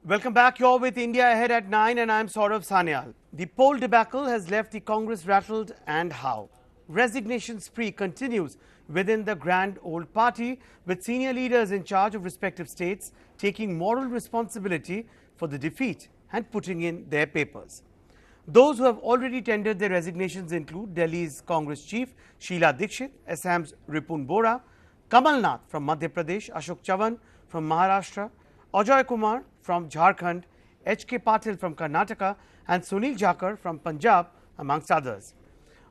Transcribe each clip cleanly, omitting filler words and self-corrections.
Welcome back. You're with India Ahead at 9 and I'm Saurav Sanyal. The poll debacle has left the Congress rattled and how. Resignation spree continues within the grand old party with senior leaders in charge of respective states taking moral responsibility for the defeat and putting in their papers. Those who have already tendered their resignations include Delhi's Congress chief Sheila Dikshit, Assam's Ripun Bora, Kamal Nath from Madhya Pradesh, Ashok Chavan from Maharashtra, Ajoy Kumar from Jharkhand, H.K. Patil from Karnataka and Sunil Jakar from Punjab, amongst others.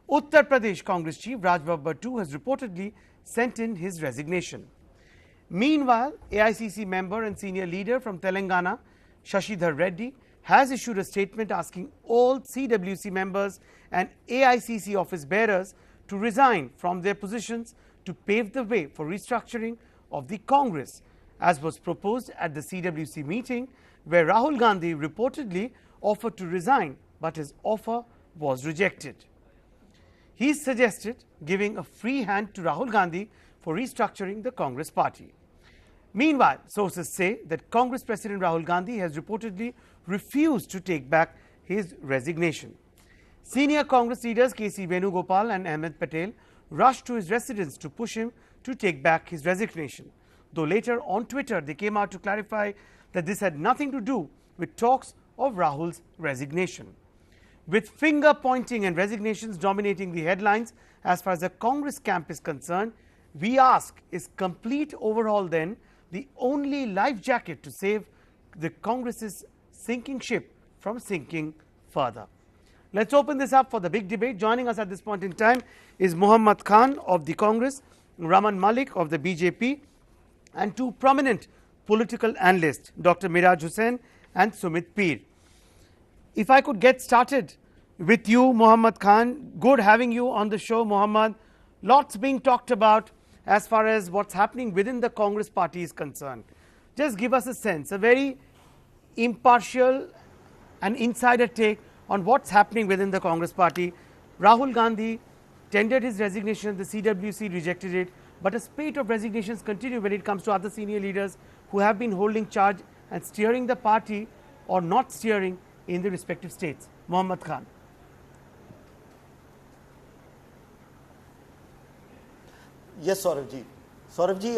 Uttar Pradesh Congress chief Raj Babbar too has reportedly sent in his resignation. Meanwhile, AICC member and senior leader from Telangana, Shashidhar Reddy, has issued a statement asking all CWC members and AICC office bearers to resign from their positions to pave the way for restructuring of the Congress, as was proposed at the CWC meeting, where Rahul Gandhi reportedly offered to resign, but his offer was rejected. He suggested giving a free hand to Rahul Gandhi for restructuring the Congress party. Meanwhile, sources say that Congress President Rahul Gandhi has reportedly refused to take back his resignation. Senior Congress leaders K.C. Venugopal and Ahmed Patel rushed to his residence to push him to take back his resignation, though later on Twitter they came out to clarify that this had nothing to do with talks of Rahul's resignation. With finger pointing and resignations dominating the headlines as far as the Congress camp is concerned, we ask, is complete overhaul then the only life jacket to save the Congress's sinking ship from sinking further? Let's open this up for the big debate. Joining us at this point in time is Muhammad Khan of the Congress, Raman Malik of the BJP, and two prominent political analysts, Dr. Miraj Hussain and Sumit Peer. If I could get started with you, Muhammad Khan, good having you on the show, Muhammad. Lots being talked about as far as what's happening within the Congress party is concerned. Just give us a sense, a very impartial and insider take on what's happening within the Congress party. Rahul Gandhi tendered his resignation, the CWC rejected it, but a spate of resignations continue when it comes to other senior leaders who have been holding charge and steering the party or not steering in the respective states. Muhammad Khan. Yes, Sauravji. Sauravji,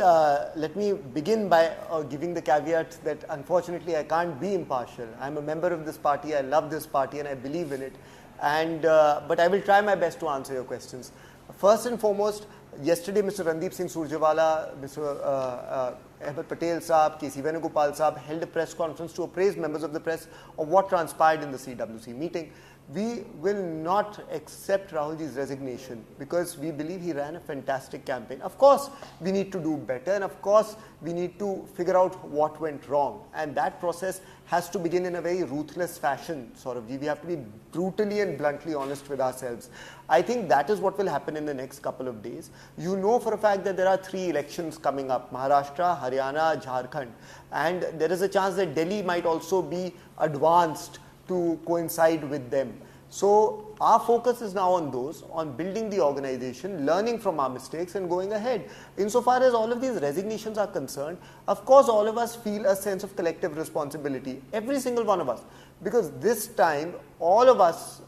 let me begin by giving the caveat that unfortunately I can't be impartial. I'm a member of this party, I love this party and I believe in it. And but I will try my best to answer your questions. First and foremost, yesterday Mr. Randeep Singh Surjewala, Mr. Ahmed Patel Saab, K.C. Venugopal Saab held a press conference to appraise members of the press of what transpired in the CWC meeting. We will not accept Rahulji's resignation because we believe he ran a fantastic campaign. Of course, we need to do better and of course, we need to figure out what went wrong. And that process has to begin in a very ruthless fashion, Sauravji. We have to be brutally and bluntly honest with ourselves. I think that is what will happen in the next couple of days. You know for a fact that there are 3 elections coming up, Maharashtra, Haryana, Jharkhand. And there is a chance that Delhi might also be advanced to coincide with them. So our focus is now on those, on building the organization, learning from our mistakes and going ahead. Insofar as all of these resignations are concerned, of course all of us feel a sense of collective responsibility, every single one of us. Because this time all of us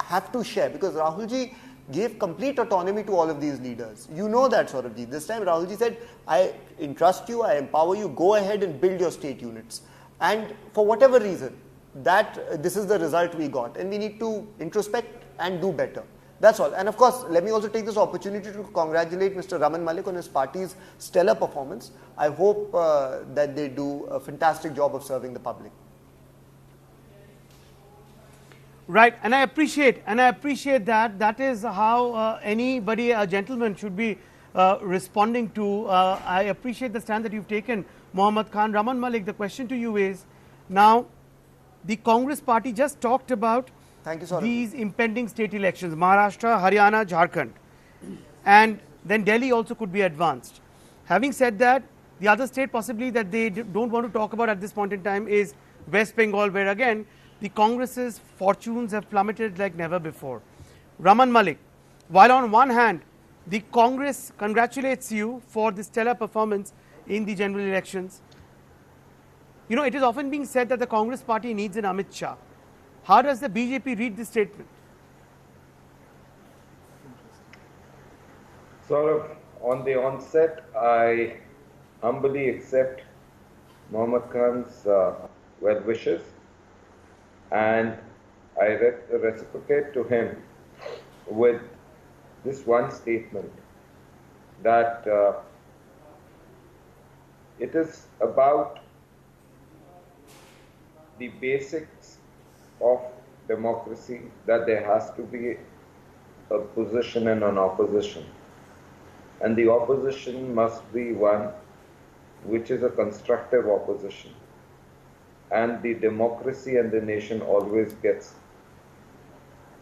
have to share, because Rahulji gave complete autonomy to all of these leaders. You know that, Sauravji. This time Rahulji said, I entrust you, I empower you, go ahead and build your state units. And for whatever reason, this is the result we got, and we need to introspect and do better. That's all. And of course, let me also take this opportunity to congratulate Mr. Raman Malik on his party's stellar performance. I hope that they do a fantastic job of serving the public. Right, and I appreciate that. That is how anybody, a gentleman, should be responding to. I appreciate the stand that you've taken, Muhammad Khan. Raman Malik, the question to you is, now, the Congress party just talked about these impending state elections, Maharashtra, Haryana, Jharkhand, and then Delhi also could be advanced. Having said that, the other state possibly that they don't want to talk about at this point in time is West Bengal, where again the Congress's fortunes have plummeted like never before. Raman Malik, while on one hand the Congress congratulates you for the stellar performance in the general elections, You know, it is often being said that the Congress party needs an Amit Shah. How does the BJP read this statement? Sort of on the onset, I humbly accept Muhammad Khan's well wishes, and I reciprocate to him with this one statement that it is about the basics of democracy, that there has to be a position and an opposition. And the opposition must be one which is a constructive opposition. And the democracy and the nation always gets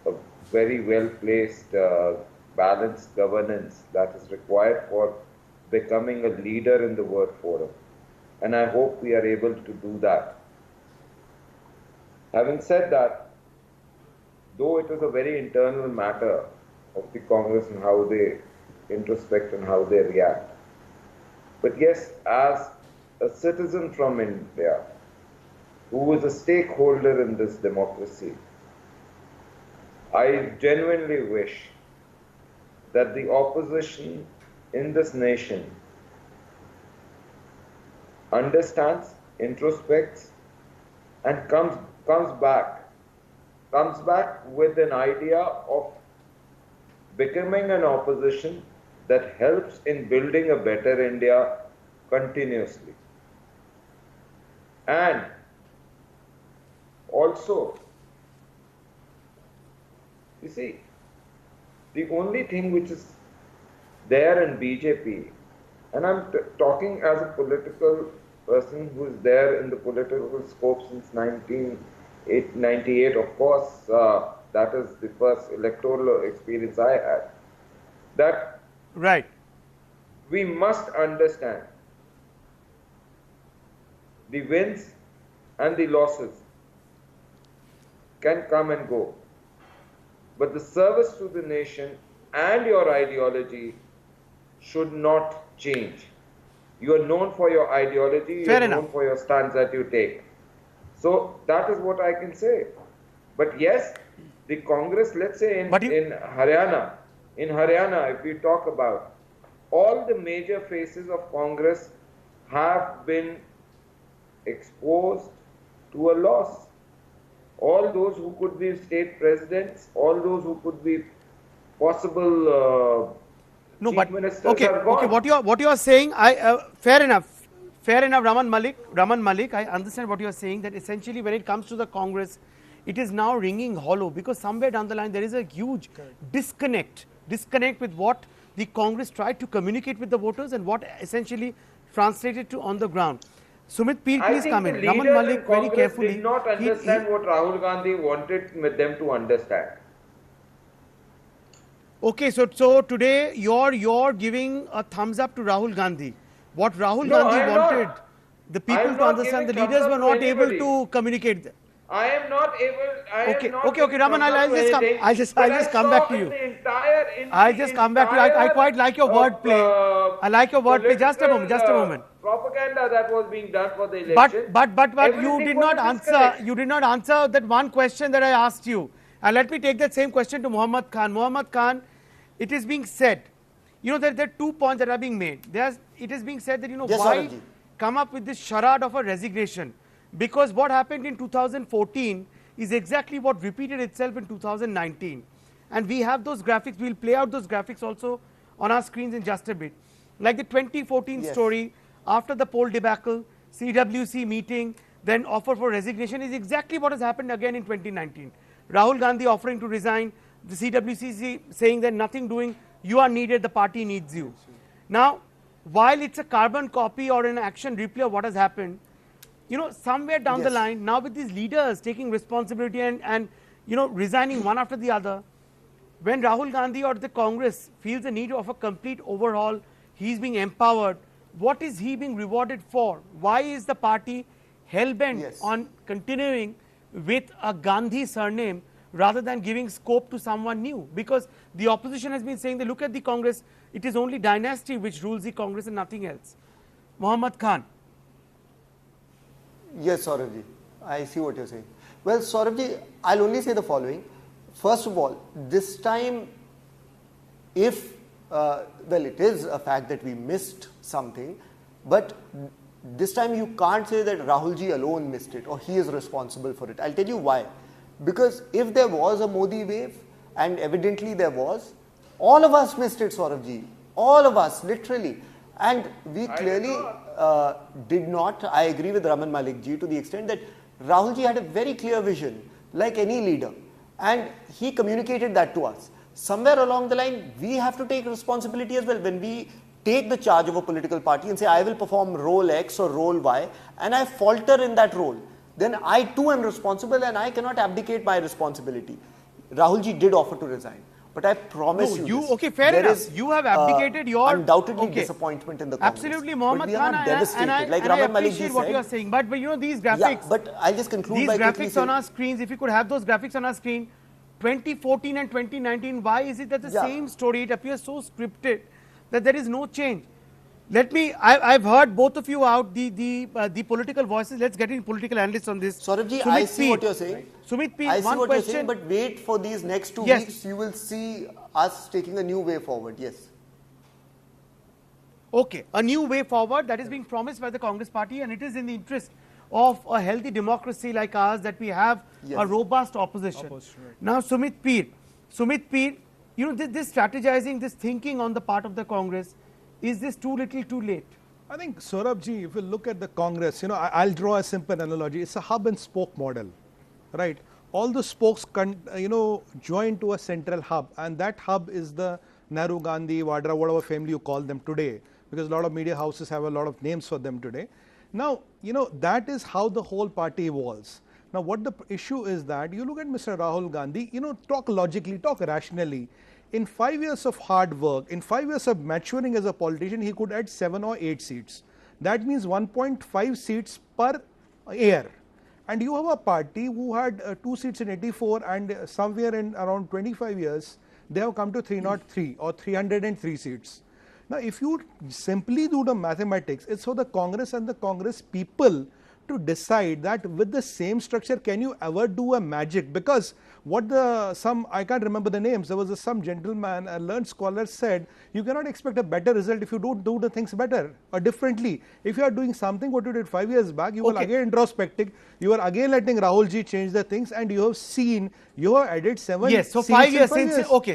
a very well placed, balanced governance that is required for becoming a leader in the World Forum. And I hope we are able to do that. Having said that, though it is a very internal matter of the Congress and how they introspect and how they react, but yes, as a citizen from India, who is a stakeholder in this democracy, I genuinely wish that the opposition in this nation understands, introspects, and comes back with an idea of becoming an opposition that helps in building a better India continuously. And also, you see, the only thing which is there in BJP, and I'm talking as a political person who is there in the political scope since 1998, of course, that is the first electoral experience I had, that Right. we must understand the wins and the losses can come and go, but the service to the nation and your ideology should not change. You are known for your ideology, you Fair are enough. known for your stance that you take. So that is what I can say. But yes, the Congress, let's say in Haryana, if we talk about, all the major faces of Congress have been exposed to a loss. All those who could be state presidents, all those who could be possible chief ministers are gone. Okay. What you are saying, fair enough, Raman Malik. I understand what you are saying. That essentially, when it comes to the Congress, it is now ringing hollow, because somewhere down the line there is a huge disconnect with what the Congress tried to communicate with the voters and what essentially translated to on the ground. Sumit Peer, please come in. Raman Malik, very carefully. Did not understand what Rahul Gandhi wanted them to understand. Okay, so today you're giving a thumbs up to Rahul Gandhi. What Rahul Gandhi wanted the people to understand, the leaders were not able to communicate. I am not able. Okay, Raman, I'll just come back to you. I'll just come back to you. I quite like your wordplay. I like your wordplay. Just a moment. Propaganda that was being done for the election. But you did not answer. You did not answer that one question that I asked you. And let me take that same question to Muhammad Khan. Muhammad Khan, it is being said, there are 2 points that are being made. It is being said that, Yes, why Saurabhji. come up with this charade of a resignation? Because what happened in 2014 is exactly what repeated itself in 2019. And we have those graphics. We'll play out those graphics also on our screens in just a bit. Like the 2014 Yes. story, after the poll debacle, CWC meeting, then offer for resignation is exactly what has happened again in 2019. Rahul Gandhi offering to resign, the CWC saying that nothing doing, you are needed, the party needs you. Now, while it's a carbon copy or an action replay of what has happened, somewhere down the Yes. line, now with these leaders taking responsibility and resigning one after the other, when Rahul Gandhi or the Congress feels the need of a complete overhaul, he's being empowered, what is he being rewarded for? Why is the party hell-bent Yes. on continuing with a Gandhi surname rather than giving scope to someone new? Because the opposition has been saying that look at the Congress, it is only dynasty which rules the Congress and nothing else. Muhammad Khan. Yes, Saurabhji, I see what you're saying. Well, Saurabhji, I'll only say the following. First of all, this time, if, well, it is a fact that we missed something, but this time you can't say that Rahulji alone missed it or he is responsible for it. I'll tell you why. Because if there was a Modi wave, and evidently there was, all of us missed it, Saurabhji. All of us, literally. And we clearly did not. I agree with Raman Malik ji to the extent that Rahulji had a very clear vision, like any leader. And he communicated that to us. Somewhere along the line, we have to take responsibility as well. When we take the charge of a political party and say, I will perform role X or role Y, and I falter in that role, then I too am responsible and I cannot abdicate my responsibility. Rahulji did offer to resign. But I promise you, okay, fair enough. You have abdicated your undoubtedly disappointment in the Congress. Absolutely, Mohammed Khan. Devastated. I appreciate what you are saying. But you know these graphics. Yeah, but I'll just conclude by graphics on our screens. If you could have those graphics on our screen, 2014 and 2019. Why is it that the same story? It appears so scripted that there is no change. Let me. I've heard both of you out. The political voices. Let's get in political analysts on this. Saurabhji, I see what you're saying. Sumit Peer, I see one what question. You're saying, but wait for these next 2 weeks. You will see us taking a new way forward. Yes. Okay, a new way forward that is being promised by the Congress party, and it is in the interest of a healthy democracy like ours that we have a robust opposition. Right. Now, Sumit Peer, you know this strategizing, this thinking on the part of the Congress, is this too little, too late? I think, Saurabhji, if you look at the Congress, you know, I'll draw a simple analogy. It's a hub and spoke model, right? All the spokes, join to a central hub, and that hub is the Nehru, Gandhi, Vadra, whatever family you call them today, because a lot of media houses have a lot of names for them today. Now, you know, that is how the whole party evolves. Now, what the issue is that you look at Mr. Rahul Gandhi, you know, talk logically, talk rationally. In 5 years of hard work, in 5 years of maturing as a politician, he could add 7 or 8 seats. That means 1.5 seats per year. And you have a party who had 2 seats in 84 and somewhere in around 25 years, they have come to 303 or 303 seats. Now, if you simply do the mathematics, it's for the Congress and the Congress people to decide that with the same structure, can you ever do a magic? Because what I can't remember the names, there was some gentleman, a learned scholar said, you cannot expect a better result if you don't do the things better or differently. If you are doing something what you did 5 years back, you will again introspecting, you are again letting Rahulji change the things, and you have seen, you have added 7 Yes, so 5 years,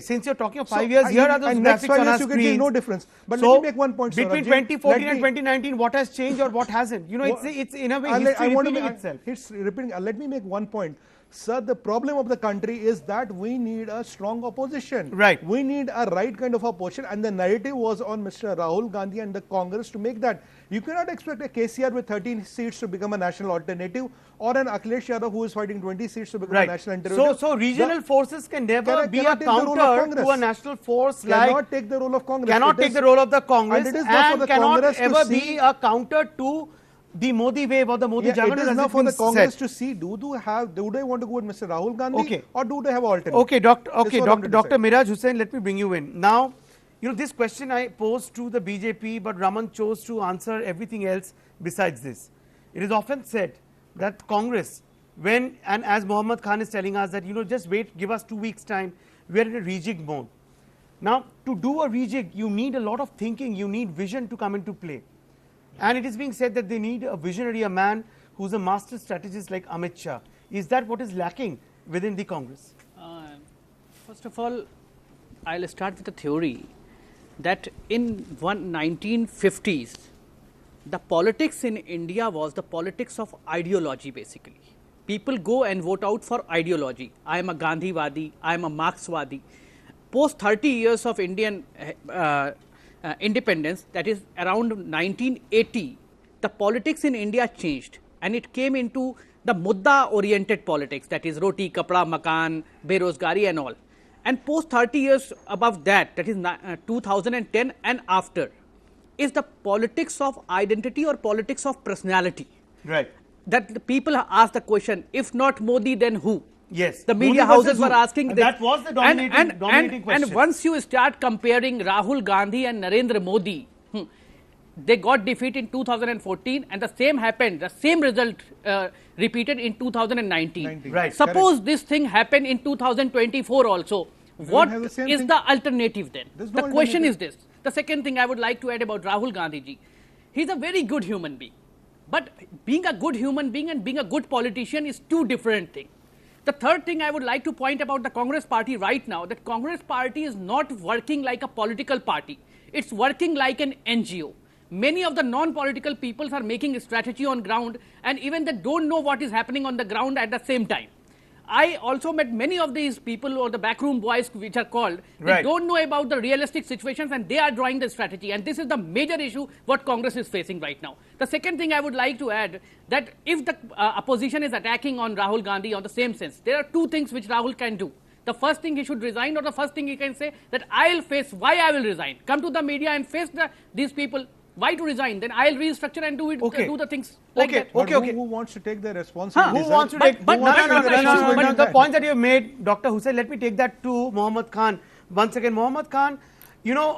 since you're talking of 5 years, here are those graphics on our screens. You can see no difference. But let me make one point, between 2014 and 2019, what has changed or what hasn't? You know, it's in a way history repeating itself. It's repeating. Let me make one point. Sir, the problem of the country is that we need a strong opposition. Right. We need a right kind of opposition, and the narrative was on Mr. Rahul Gandhi and the Congress to make that. You cannot expect a KCR with 13 seats to become a national alternative, or an Akhilesh Yadav who is fighting 20 seats to become a national alternative. So regional forces can never be a counter to a national force like... Cannot take the role of Congress. Cannot take the role of the Congress, and cannot ever be a counter to the Modi wave or the Modi juggernaut. It is now for the Congress to see, do they want to go with Mr. Rahul Gandhi or do they have alternate? Okay, Dr. Miraj Hussain, let me bring you in. Now, you know, this question I posed to the BJP, but Raman chose to answer everything else besides this. It is often said that Congress, and as Mohammed Khan is telling us that, you know, just wait, give us 2 weeks time, we are in a rejig mode. Now, to do a rejig, you need a lot of thinking, you need vision to come into play. And it is being said that they need a visionary, a man who's a master strategist like Amit Shah. Is that what is lacking within the Congress? First of all, I'll start with a theory that in 1950s, the politics in India was the politics of ideology basically. People go and vote out for ideology. I am a Gandhiwadi, I am a Marxwadi. Post 30 years of Indian independence, that is around 1980, the politics in India changed and it came into the mudda oriented politics, that is roti, kapda, makan, berozgari and all. And post 30 years above that, that is 2010 and after, is the politics of identity or politics of personality. Right. That the people ask the question, if not Modi, then who? Yes. The media houses were asking this. That was the dominating, dominating question. And once you start comparing Rahul Gandhi and Narendra Modi, they got defeat in 2014, and the same happened, the same result repeated in 2019. Right. Suppose this thing happened in 2024 also. What have the same is thing. the alternative then? There's The no question is alternative. this. The second thing I would like to add about Rahul Gandhi ji. He's a very good human being. But being a good human being and being a good politician is two different things. The third thing I would like to point about the Congress party right now, that Congress party is not working like a political party. It's working like an NGO. Many of the non-political peoples are making a strategy on ground, and even they don't know what is happening on the ground at the same time. I also met many of these people, or the backroom boys which are called, they Right. don't know about the realistic situations, and they are drawing the strategy, and this is the major issue what Congress is facing right now. The second thing I would like to add, that if the opposition is attacking on Rahul Gandhi on the same sense, there are two things which Rahul can do. The first thing he should resign, or the first thing he can say that I'll face why I will resign. Come to the media and face these people. Why to resign? Then I'll restructure and do it. Okay. Do the things like Okay. that. But Okay, okay. Who wants to take the responsibility? Who sir? wants to But- take? but- no, no, but- no, no, no, no, but- no. The point that you have made, Dr. Hussain, let me take that to Mohammad Khan. Once again, Mohammad Khan, you know,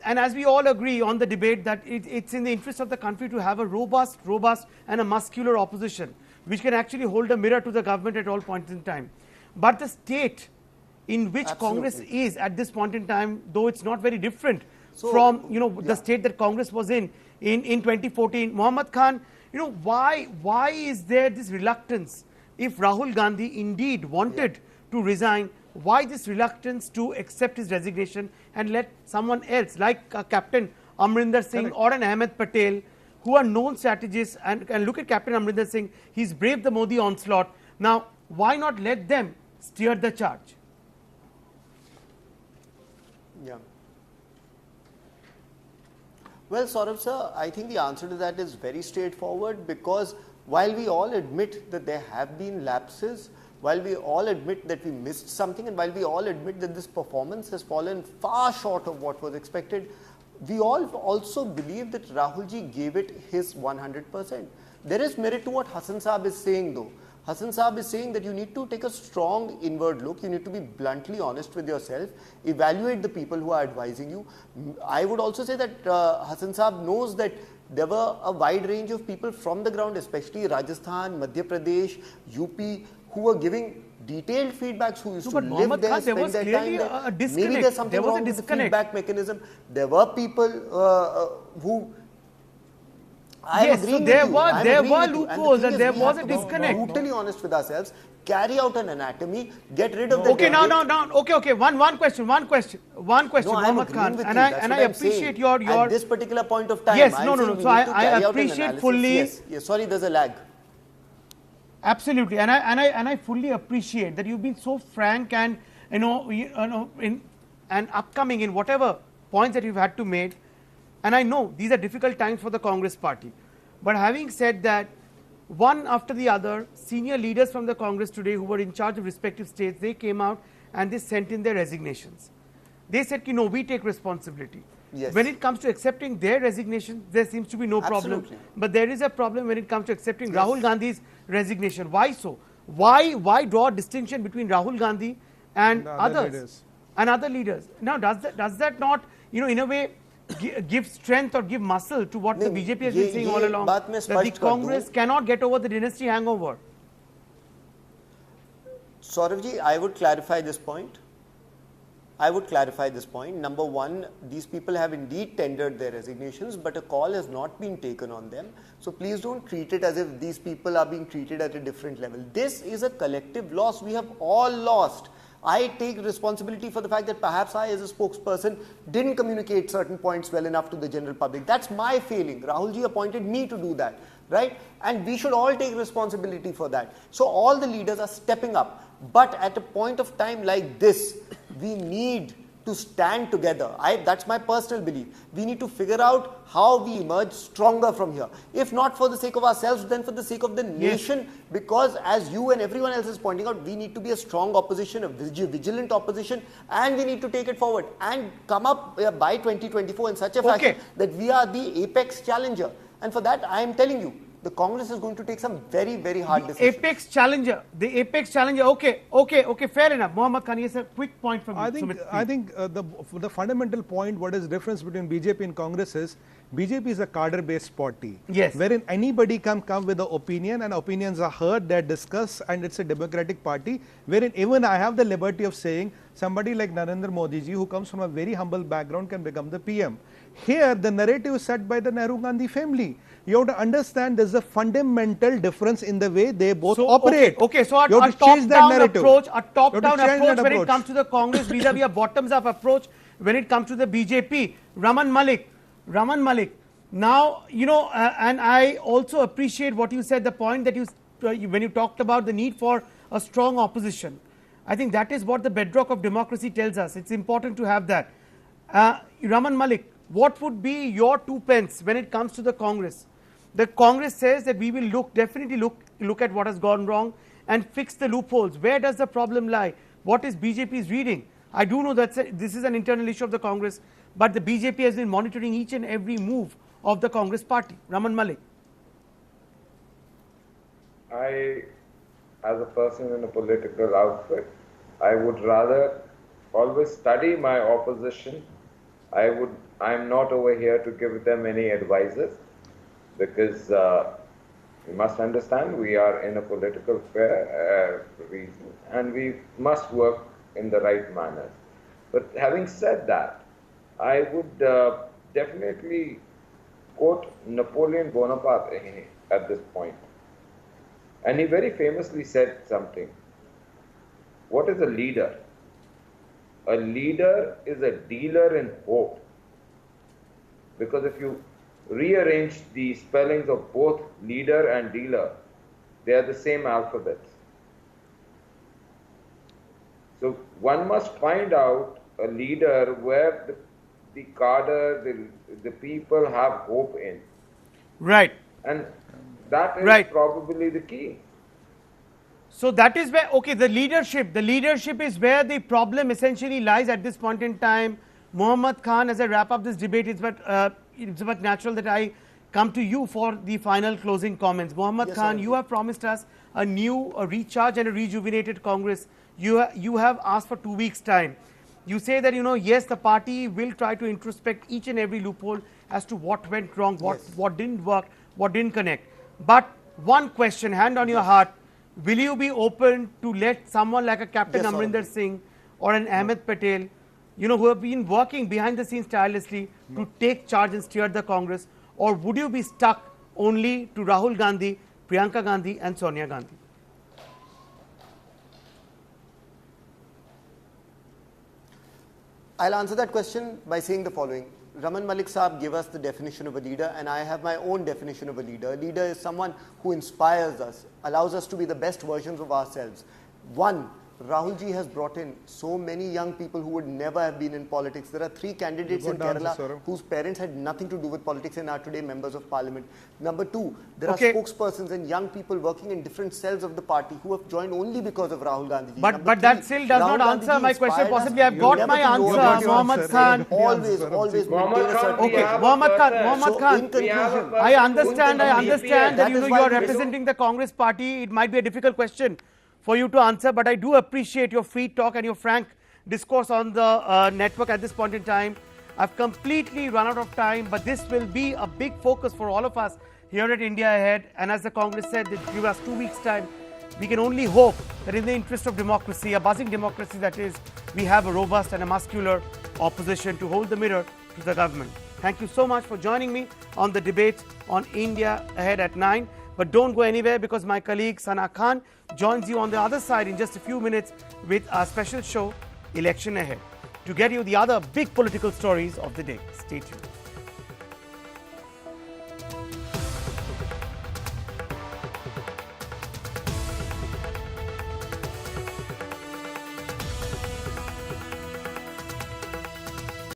and as we all agree on the debate that it's in the interest of the country to have a robust and a muscular opposition, which can actually hold a mirror to the government at all points in time. But the state in which Congress is at this point in time, though it's not very different from, you know, the state that Congress was in 2014. Mohammad Khan, you know, why is there this reluctance? If Rahul Gandhi indeed wanted to resign, why this reluctance to accept his resignation and let someone else like Captain Amrinder Singh or an Ahmed Patel, who are known strategists, and look at Captain Amrinder Singh, he's braved the Modi onslaught. Now, why not let them steer the charge? Yeah. Well, Saurabh sir, I think the answer to that is very straightforward, because while we all admit that there have been lapses, while we all admit that we missed something, and while we all admit that this performance has fallen far short of what was expected, we all also believe that Rahul ji gave it his 100%. There is merit to what Hassan Saab is saying though. Hassan Saab is saying that you need to take a strong inward look, you need to be bluntly honest with yourself, evaluate the people who are advising you. I would also say that Hassan Saab knows that there were a wide range of people from the ground, especially Rajasthan, Madhya Pradesh, UP, who were giving detailed feedbacks, who used to but live Mohammad there, Khan, there spend was their clearly time there. a disconnect. Maybe there's something There was a wrong with the disconnect. feedback mechanism. There were people who I am Yes, agreeing so with there you. were- I am there agreeing were with you. loopholes the and thing there is, we was have a to be disconnect. brutally honest with ourselves, carry out an anatomy, get rid of the Okay, now, debate. okay. One question, No, I am Mohammad agreeing Khan, with and you. I That's and what I I'm saying. appreciate your At this particular point of time. Yes, I'm no. saying we So need to I carry out an appreciate analysis. fully. Yes, sorry, there's a lag. Absolutely, and I fully appreciate that you've been so frank and upcoming in whatever points that you've had to make, and I know these are difficult times for the Congress party. But having said that, one after the other, senior leaders from the Congress today who were in charge of respective states, they came out and they sent in their resignations. They said, no, we take responsibility. Yes. When it comes to accepting their resignation, there seems to be no problem. Absolutely. But there is a problem when it comes to accepting Rahul Gandhi's resignation. Why so? Why draw a distinction between Rahul Gandhi and The other others leaders. and other leaders? Now, does that not, in a way, give strength or give muscle to what the नहीं, BJP has been saying all along, बात मैं that the स्पष्ट कर Congress दूं। cannot get over the dynasty hangover? Saurav ji, I would clarify this point. Number one, these people have indeed tendered their resignations, but a call has not been taken on them. So please don't treat it as if these people are being treated at a different level. This is a collective loss. We have all lost. I take responsibility for the fact that perhaps I, as a spokesperson, didn't communicate certain points well enough to the general public. That's my failing. Rahul ji appointed me to do that, right? And we should all take responsibility for that. So all the leaders are stepping up. But at a point of time like this, we need to stand together. That's my personal belief. We need to figure out how we emerge stronger from here. If not for the sake of ourselves, then for the sake of the nation. Because as you and everyone else is pointing out, we need to be a strong opposition, a vigilant opposition, and we need to take it forward and come up by 2024 in such a fashion that we are the apex challenger. And for that, I am telling you, the Congress is going to take some very, very hard decisions. Apex challenger. Okay, fair enough. Mohammad Khan, yes, a quick point from you. I think the fundamental point, what is the difference between BJP and Congress is BJP is a cadre-based party. Yes. Wherein anybody can come with an opinion and opinions are heard, they're discussed, and it's a democratic party. Wherein even I have the liberty of saying somebody like Narendra Modi ji, who comes from a very humble background, can become the PM. Here, the narrative is set by the Nehru-Gandhi family. You have to understand there's a fundamental difference in the way they both operate. Okay, so a You have to change that top-down narrative. approach, You have to change that when it approach. comes to the Congress vis-a-vis a bottoms-up approach when it comes to the BJP. Raman Malik. Now, you know, and I also appreciate what you said, the point that when you talked about the need for a strong opposition. I think that is what the bedrock of democracy tells us. It's important to have that. Raman Malik, what would be your 2 pence when it comes to the Congress? The Congress says that we will definitely look at what has gone wrong and fix the loopholes. Where does the problem lie? What is BJP's reading? I do know that this is an internal issue of the Congress, but the BJP has been monitoring each and every move of the Congress party. Raman Malik. I, as a person in a political outfit, I would rather always study my opposition. I'm not over here to give them any advices, because you must understand we are in a political reason and we must work in the right manner. But having said that, I would definitely quote Napoleon Bonaparte at this point. And he very famously said something. What is a leader? A leader is a dealer in hope. Because if you rearrange the spellings of both leader and dealer, they are the same alphabets. So one must find out a leader where the cadre, the people have hope in. Right. And that is probably the key. So that is where, okay, the leadership is where the problem essentially lies at this point in time. Muhammad Khan, as I wrap up this debate, it's but natural that I come to you for the final closing comments. Muhammad Khan, you have promised us a recharge and a rejuvenated Congress. You have asked for 2 weeks' time. You say that, yes, the party will try to introspect each and every loophole as to what went wrong, what didn't work, what didn't connect. But one question, hand on your heart, will you be open to let someone like a Captain Amrinder Singh or an Ahmed Patel, who have been working behind the scenes tirelessly to take charge and steer the Congress, or would you be stuck only to Rahul Gandhi, Priyanka Gandhi and Sonia Gandhi? I'll answer that question by saying the following. Raman Malik Saab gave us the definition of a leader, and I have my own definition of a leader. A leader is someone who inspires us, allows us to be the best versions of ourselves. One, Rahul ji has brought in so many young people who would never have been in politics. There are 3 candidates in Kerala whose parents had nothing to do with politics and are today members of parliament. Number 2, there are spokespersons and young people working in different cells of the party who have joined only because of Rahul Gandhi ji. But that still does not answer my question. Possibly I've got my answer, Muhammad Khan. Always maintain a certain... Okay, Muhammad Khan. In conclusion, I understand that you are representing the Congress party. It might be a difficult question for you to answer, but I do appreciate your free talk and your frank discourse on the network at this point in time. I've completely run out of time, but this will be a big focus for all of us here at India Ahead. And as the Congress said, they give us 2 weeks' time. We can only hope that in the interest of democracy, a buzzing democracy that is, we have a robust and a muscular opposition to hold the mirror to the government. Thank you so much for joining me on the debate on India Ahead at 9. But don't go anywhere, because my colleague Sana Khan joins you on the other side in just a few minutes with our special show, Election Ahead, to get you the other big political stories of the day. Stay tuned.